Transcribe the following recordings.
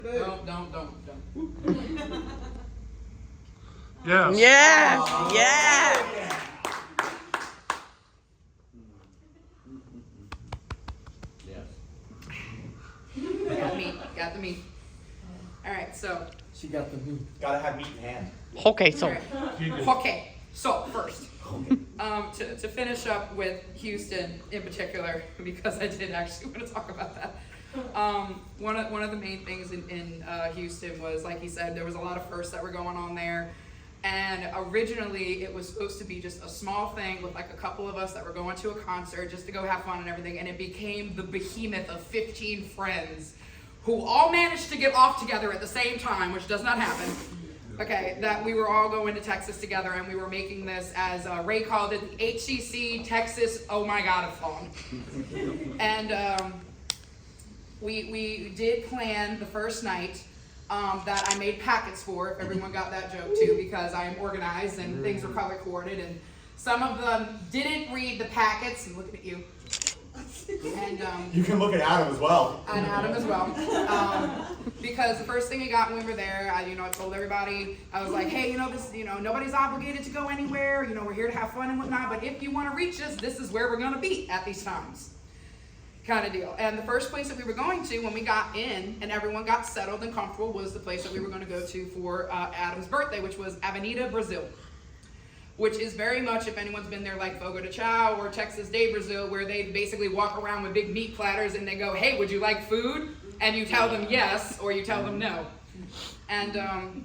Don't. Yes. Yes. Oh. Yes. Got the meat. All right, so. She got the meat. Gotta have meat in hand. Okay, so. Okay, so first, to finish up with Houston in particular, because I did actually want to talk about that. One of the main things in Houston was, like he said, there was a lot of firsts that were going on there. And originally it was supposed to be just a small thing with like a couple of us that were going to a concert just to go have fun and everything. And it became the behemoth of 15 friends who all managed to get off together at the same time, which does not happen. Okay, that we were all going to Texas together and we were making this, as Ray called it, the HCC Texas Oh My God-a-thon. And we did plan the first night that I made packets for, if everyone got that joke too, because I am organized and things were color coordinated, and some of them didn't read the packets. I'm looking at you. And You can look at Adam as well. and Adam as well, because the first thing we got when we were there, I told everybody, I was like, hey, nobody's obligated to go anywhere. We're here to have fun and whatnot. But if you want to reach us, this is where we're going to be at these times. Kind of deal. And the first place that we were going to when we got in and everyone got settled and comfortable was the place that we were going to go to for Adam's birthday, which was Avenida Brazil, which is very much, if anyone's been there, like Fogo de Chao or Texas Day Brazil, where they basically walk around with big meat platters and they go, hey, would you like food? And you tell them yes, or you tell them no. And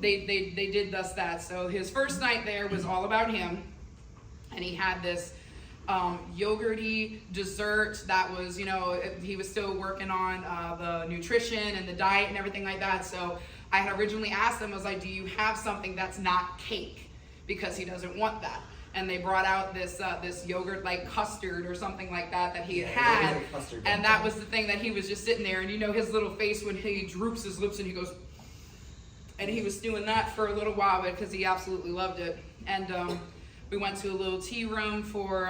they did thus that. So his first night there was all about him, and he had this yogurty dessert that was, he was still working on the nutrition and the diet and everything like that. So I had originally asked him, I was like, do you have something that's not cake? Because he doesn't want that. And they brought out this yogurt like custard or something like that he had. And that was the thing that he was just sitting there, and his little face when he droops his lips and he goes, and he was doing that for a little while because he absolutely loved it. And we went to a little tea room for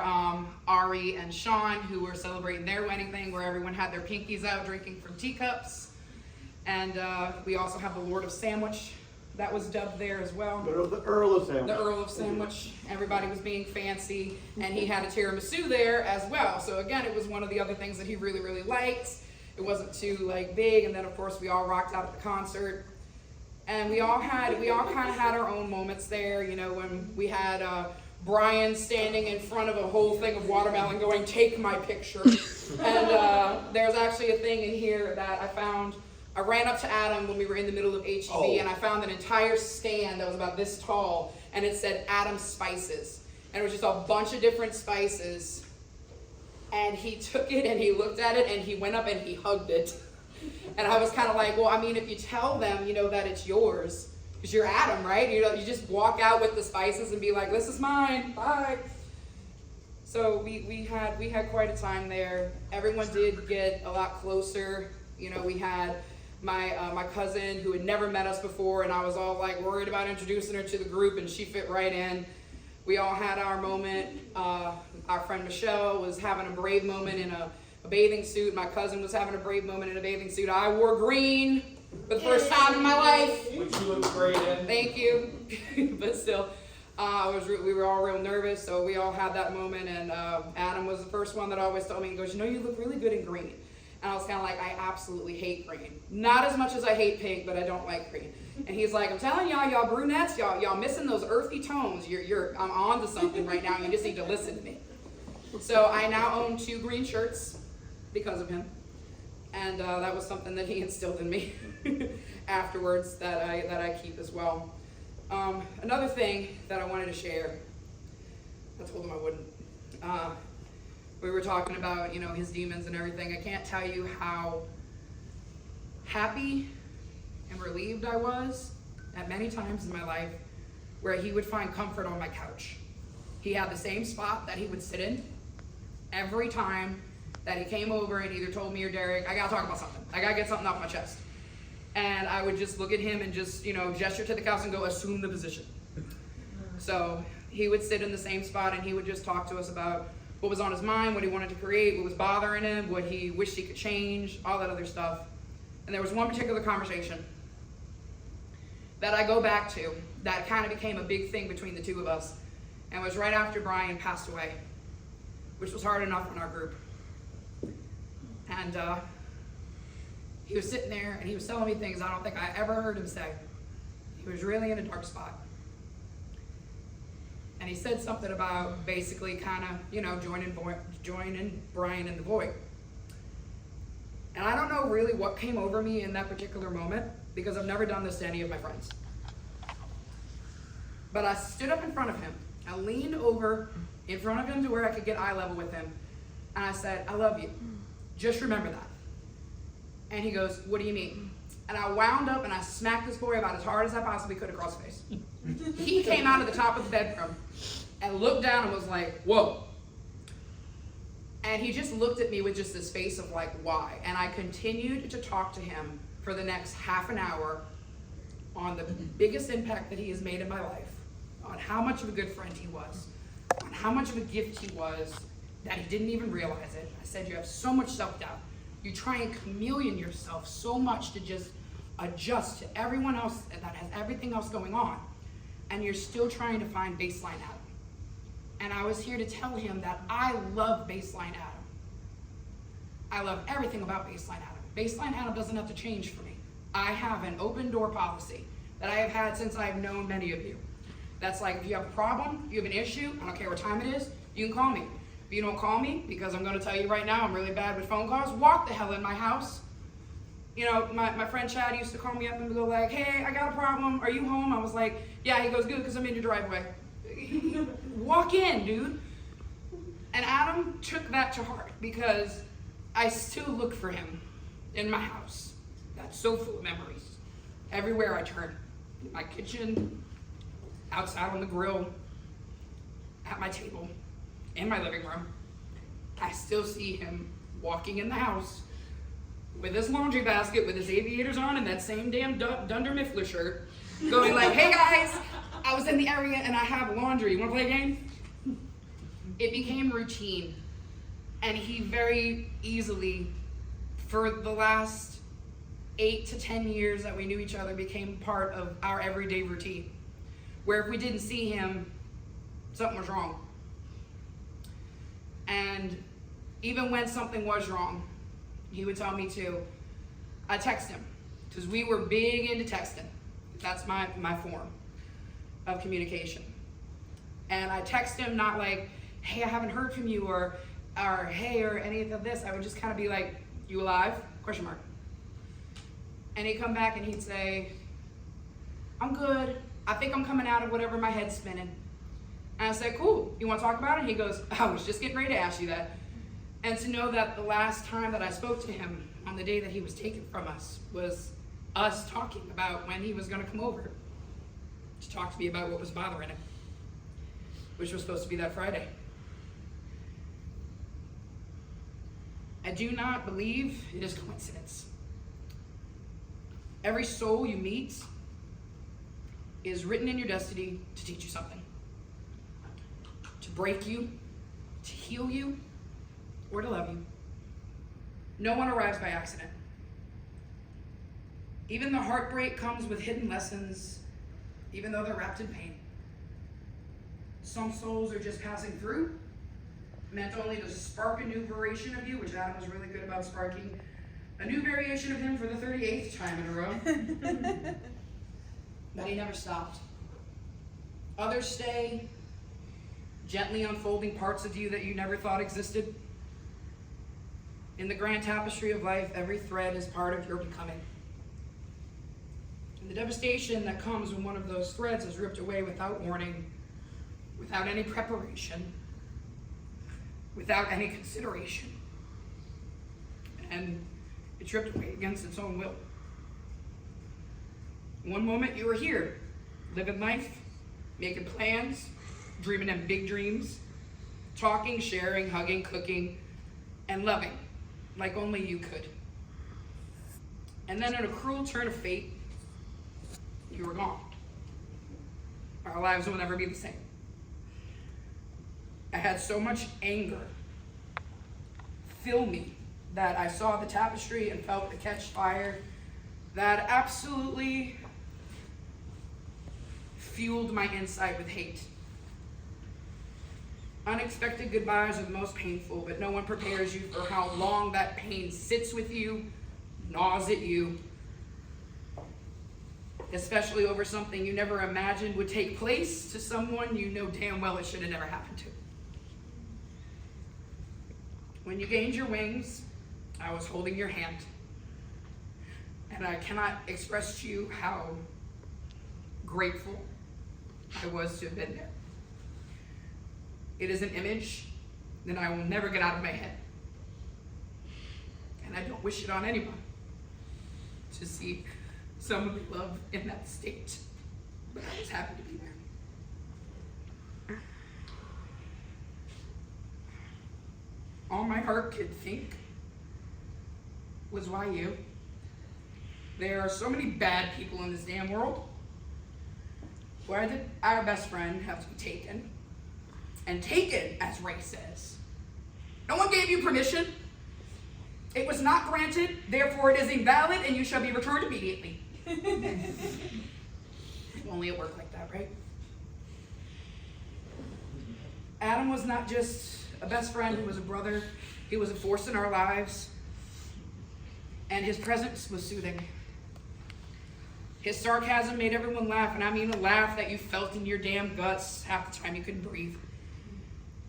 Ari and Sean, who were celebrating their wedding thing, where everyone had their pinkies out drinking from teacups. And we also have the Lord of Sandwich that was dubbed there as well. The Earl of Sandwich. The Earl of Sandwich. Everybody was being fancy, and he had a tiramisu there as well. So again, it was one of the other things that he really, really liked. It wasn't too big, and then of course we all rocked out at the concert. And we all kind of had our own moments there, when we had Brian standing in front of a whole thing of watermelon going, take my picture. And there's actually a thing in here that I found. I ran up to Adam when we were in the middle of HEB, and I found an entire stand that was about this tall, and it said Adam Spices. And it was just a bunch of different spices. And he took it and he looked at it and he went up and he hugged it. And I was kind of like, well, I mean, if you tell them, that it's yours, because you're Adam, right? You just walk out with the spices and be like, this is mine, bye. So we had quite a time there. Everyone did get a lot closer. We had my cousin who had never met us before, and I was all worried about introducing her to the group, and she fit right in. We all had our moment. Our friend Michelle was having a brave moment in a bathing suit. My cousin was having a brave moment in a bathing suit. I wore green for the first time in my life. Which you look great in. Thank you. But still, we were all real nervous, so we all had that moment. And Adam was the first one that always told me, he goes, you look really good in green. And I was kind of like, I absolutely hate green. Not as much as I hate pink, but I don't like green. And he's like, I'm telling y'all brunettes, y'all missing those earthy tones. I'm on to something right now. You just need to listen to me. So I now own 2 green shirts because of him. And that was something that he instilled in me afterwards that I keep as well. Another thing that I wanted to share, I told him I wouldn't. We were talking about, his demons and everything. I can't tell you how happy and relieved I was at many times in my life where he would find comfort on my couch. He had the same spot that he would sit in every time that he came over and either told me or Derek, I gotta talk about something. I gotta get something off my chest. And I would just look at him and just, gesture to the couch and go, assume the position. So he would sit in the same spot and he would just talk to us about what was on his mind, what he wanted to create, what was bothering him, what he wished he could change, all that other stuff. And there was one particular conversation that I go back to that kind of became a big thing between the two of us, and was right after Brian passed away, which was hard enough on our group. And he was sitting there and he was telling me things I don't think I ever heard him say. He was really in a dark spot. And he said something about basically kind of, joining Brian in the void. And I don't know really what came over me in that particular moment, because I've never done this to any of my friends. But I stood up in front of him. I leaned over in front of him to where I could get eye level with him. And I said, I love you. Just remember that. And he goes, what do you mean? And I wound up and I smacked this boy about as hard as I possibly could across the face. He came out of the top of the bedroom and looked down and was like, whoa. And he just looked at me with just this face of like, why? And I continued to talk to him for the next half an hour on the biggest impact that he has made in my life, on how much of a good friend he was, on how much of a gift he was, that he didn't even realize it. I said, you have so much self-doubt. You try and chameleon yourself so much to just adjust to everyone else that has everything else going on, and you're still trying to find baseline Adam. And I was here to tell him that I love baseline Adam. I love everything about baseline Adam. Baseline Adam doesn't have to change for me. I have an open door policy that I have had since I've known many of you. That's like, if you have a problem, you have an issue, I don't care what time it is, you can call me. If you don't call me, because I'm going to tell you right now, I'm really bad with phone calls, walk the hell in my house. You know, my friend Chad used to call me up and go like, hey, I got a problem, are you home? I was like, yeah. He goes, good, because I'm in your driveway. Walk in, dude. And Adam took that to heart, because I still look for him in my house. That's so full of memories. Everywhere I turn. In my kitchen, outside on the grill, at my table, in my living room. I still see him walking in the house with his laundry basket, with his aviators on, and that same damn Dunder Mifflin shirt, going like, hey guys, I was in the area and I have laundry. You wanna play a game? It became routine. And he very easily, for the last 8 to 10 years that we knew each other, became part of our everyday routine. Where if we didn't see him, something was wrong. And even when something was wrong, he would tell me to, I text him, because we were big into texting. That's my form of communication. And I text him not like, hey, I haven't heard from you, or hey, or any of this. I would just kind of be like, you alive? Question mark. And he'd come back and he'd say, I'm good. I think I'm coming out of whatever my head's spinning. And I said, cool, you want to talk about it? He goes, I was just getting ready to ask you that. And to know that the last time that I spoke to him on the day that he was taken from us was us talking about when he was going to come over to talk to me about what was bothering him, which was supposed to be that Friday. I do not believe it is coincidence. Every soul you meet is written in your destiny to teach you something. To break you, to heal you, or to love you. No one arrives by accident. Even the heartbreak comes with hidden lessons, even though they're wrapped in pain. Some souls are just passing through, meant only to spark a new variation of you, which Adam was really good about sparking. A new variation of him for the 38th time in a row. But he never stopped. Others stay, gently unfolding parts of you that you never thought existed. In the grand tapestry of life, every thread is part of your becoming. And the devastation that comes when one of those threads is ripped away without warning, without any preparation, without any consideration. And it's ripped away against its own will. One moment you were here, living life, making plans, dreaming them big dreams, talking, sharing, hugging, cooking, and loving like only you could. And then in a cruel turn of fate, you were gone. Our lives will never be the same. I had so much anger fill me that I saw the tapestry and felt it catch fire that absolutely fueled my inside with hate. Unexpected goodbyes are the most painful, but no one prepares you for how long that pain sits with you, gnaws at you, especially over something you never imagined would take place to someone you know damn well it should have never happened to. When you gained your wings, I was holding your hand, and I cannot express to you how grateful I was to have been there. It is an image that I will never get out of my head. And I don't wish it on anyone to see someone we love in that state. But I was happy to be there. All my heart could think was, why you? There are so many bad people in this damn world. Why did our best friend have to be taken? And taken, as Ray says. No one gave you permission. It was not granted, therefore it is invalid, and you shall be returned immediately. Only it worked like that, right? Adam was not just a best friend, he was a brother. He was a force in our lives. And his presence was soothing. His sarcasm made everyone laugh, and I mean a laugh that you felt in your damn guts half the time you couldn't breathe.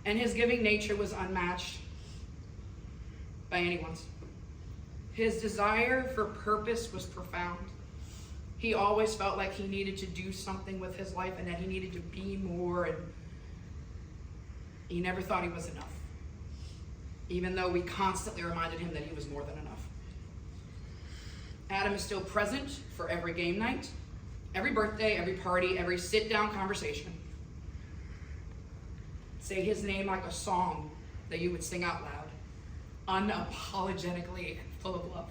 And his giving nature was unmatched by anyone's. His desire for purpose was profound. He always felt like he needed to do something with his life and that he needed to be more, and he never thought he was enough, even though we constantly reminded him that he was more than enough. Adam is still present for every game night, every birthday, every party, every sit-down conversation. Say his name like a song that you would sing out loud, unapologetically and full of love.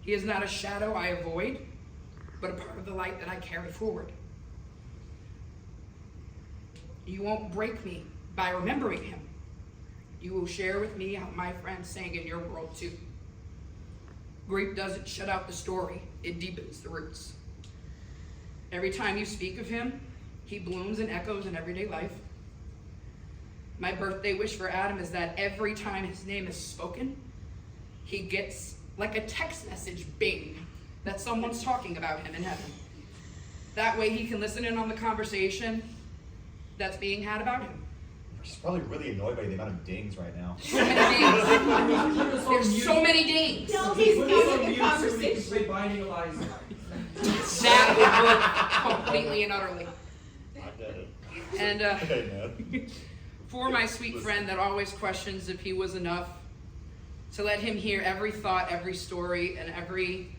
He is not a shadow I avoid, but a part of the light that I carry forward. You won't break me by remembering him. You will share with me how my friends sang in your world too. Grief doesn't shut out the story, it deepens the roots. Every time you speak of him, he blooms and echoes in everyday life. My birthday wish for Adam is that every time his name is spoken, he gets like a text message bing that someone's talking about him in heaven. That way he can listen in on the conversation that's being had about him. She's probably really annoyed by the amount of dings right now. So many dings. There's so many dings. No, he's Put got this on the mute so we can conversation. play Binding of Isaac. That would work completely and utterly. I get it. And Okay, man. for my sweet friend that always questions if he was enough, to let him hear every thought, every story, and every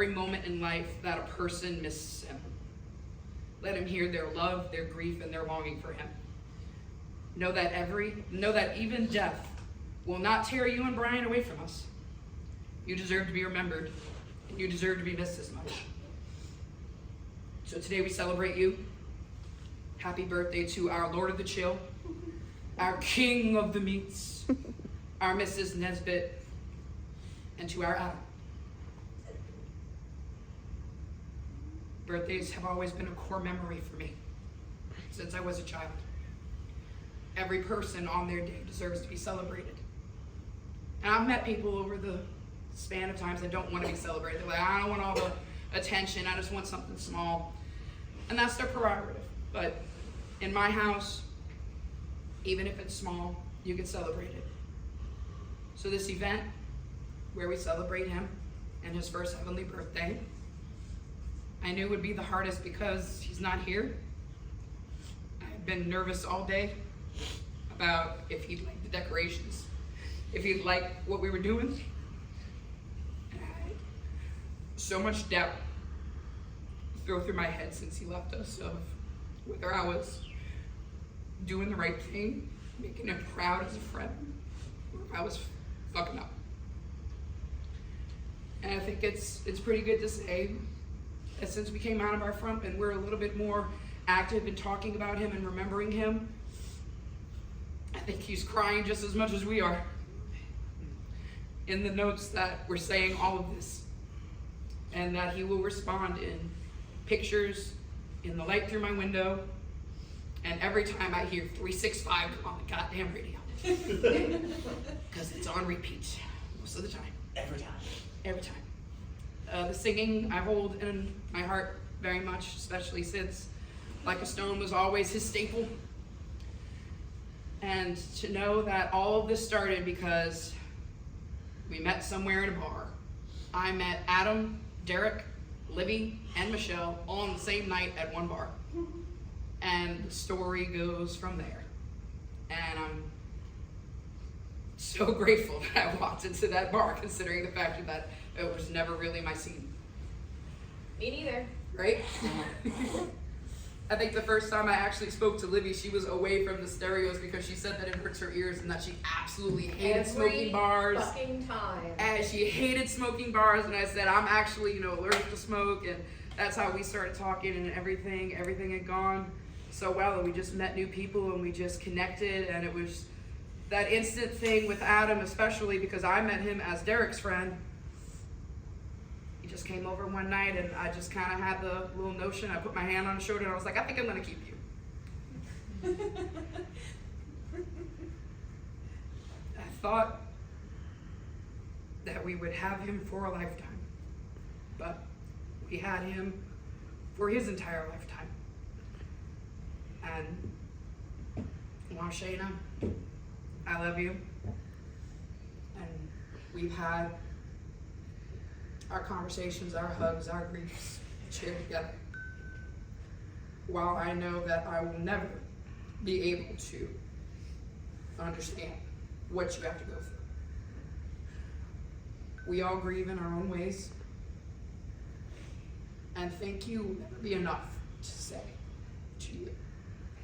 moment in life that a person misses him. Let him hear their love, their grief, and their longing for him. Know that even death will not tear you and Brian away from us. You deserve to be remembered, and you deserve to be missed as much. So today we celebrate you. Happy birthday to our Lord of the Chill, our King of the Meats, our Mrs. Nesbitt, and to our Adam. Birthdays have always been a core memory for me since I was a child. Every person on their day deserves to be celebrated. And I've met people over the span of times that don't want to be celebrated. They're like, I don't want all the attention, I just want something small. And that's their prerogative. But in my house, even if it's small, you can celebrate it. So this event, where we celebrate him and his first heavenly birthday, I knew would be the hardest because he's not here. I've been nervous all day about if he'd like the decorations, if he'd like what we were doing. And I had so much doubt go through my head since he left us of whether I was doing the right thing, making him proud as a friend, or if I was fucking up. And I think it's pretty good to say that since we came out of our front and we're a little bit more active in talking about him and remembering him, I think he's crying just as much as we are in the notes that we're saying all of this. and that he will respond in pictures, in the light through my window, and every time I hear 365 come on the goddamn radio. Because it's on repeat most of the time. Every time. Every time. The singing I hold in my heart very much, especially since Like a Stone was always his staple. And to know that all of this started because we met somewhere in a bar. I met Adam, Derek, Libby, and Michelle all on the same night at one bar. And the story goes from there. And I'm so grateful that I walked into that bar, considering the fact that it was never really my scene. Me neither. Right? I think the first time I actually spoke to Libby, she was away from the stereos because she said that it hurts her ears and that she absolutely hated smoking bars. Fucking time. And she hated smoking bars, and I said, I'm actually, allergic to smoke, and that's how we started talking, and everything had gone so well, and we just met new people, and we just connected, and it was that instant thing with Adam, especially because I met him as Derek's friend. He just came over one night, and I just kind of had the little notion. I put my hand on his shoulder, and I was like, I think I'm going to keep you. I thought that we would have him for a lifetime, but we had him for his entire lifetime. And Shayna, I love you. And we've had our conversations, our hugs, our griefs shared together. While I know that I will never be able to understand what you have to go through. We all grieve in our own ways. And thank you will never be enough to say to you,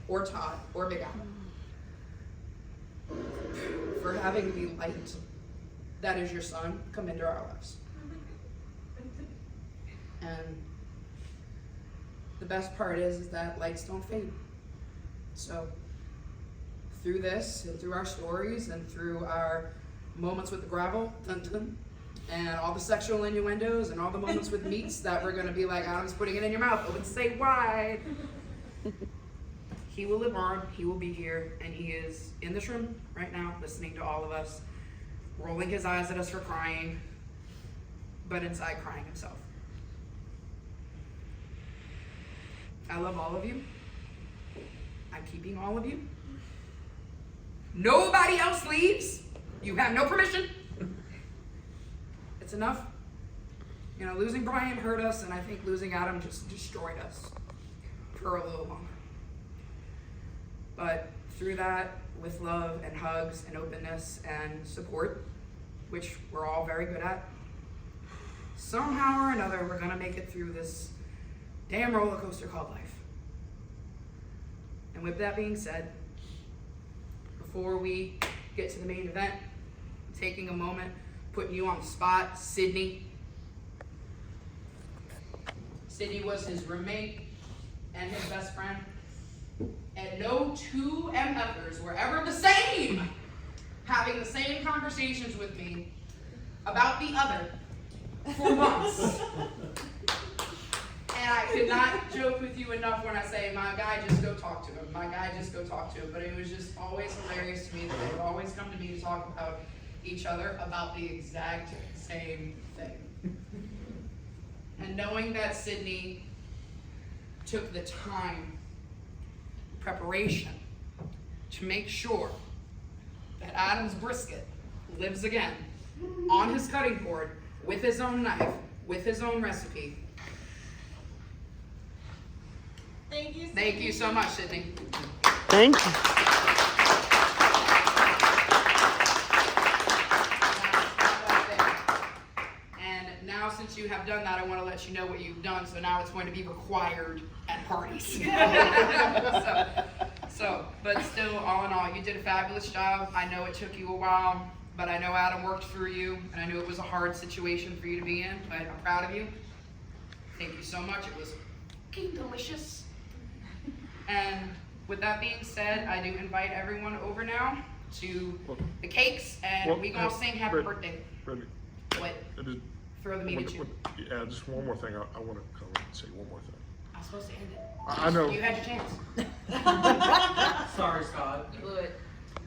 or Todd, or Big Al, for having the light that is your son come into our lives. And the best part is that lights don't fade. So through this, and through our stories, and through our moments with the gravel, and all the sexual innuendos, and all the moments with meats that we're gonna be like, Adam's putting it in your mouth, open, stay wide. He will live on, he will be here, and he is in this room right now, listening to all of us, rolling his eyes at us for crying, but inside crying himself. I love all of you. I'm keeping all of you. Nobody else leaves. You have no permission. It's enough. Losing Brian hurt us, and I think losing Adam just destroyed us for a little longer. But through that, with love and hugs and openness and support, which we're all very good at, somehow or another, we're gonna make it through this damn roller coaster called life. And with that being said, before we get to the main event, I'm taking a moment, putting you on the spot, Sydney. Sydney was his roommate and his best friend. And no two MFers were ever the same, having the same conversations with me about the other for months. And I could not joke with you enough when I say, my guy, just go talk to him. My guy, just go talk to him. But it was just always hilarious to me that they would always come to me to talk about each other about the exact same thing. And knowing that Sydney took the time, preparation, to make sure that Adam's brisket lives again on his cutting board with his own knife, with his own recipe. Thank you. Thank you so much, Sydney. Thank you. And now, since you have done that, I want to let you know what you've done. So now it's going to be required at parties. But still, all in all, you did a fabulous job. I know it took you a while, but I know Adam worked through you, and I knew it was a hard situation for you to be in, but I'm proud of you. Thank you so much. It was fucking delicious. And with that being said, I do invite everyone over now to the cakes, and we gonna sing happy birthday. Brittany, What? it is throw the meat at you. Yeah, just one more thing. I want to come and say one more thing. I was supposed to end it. I know. You had your chance. Sorry, Scott. You blew it.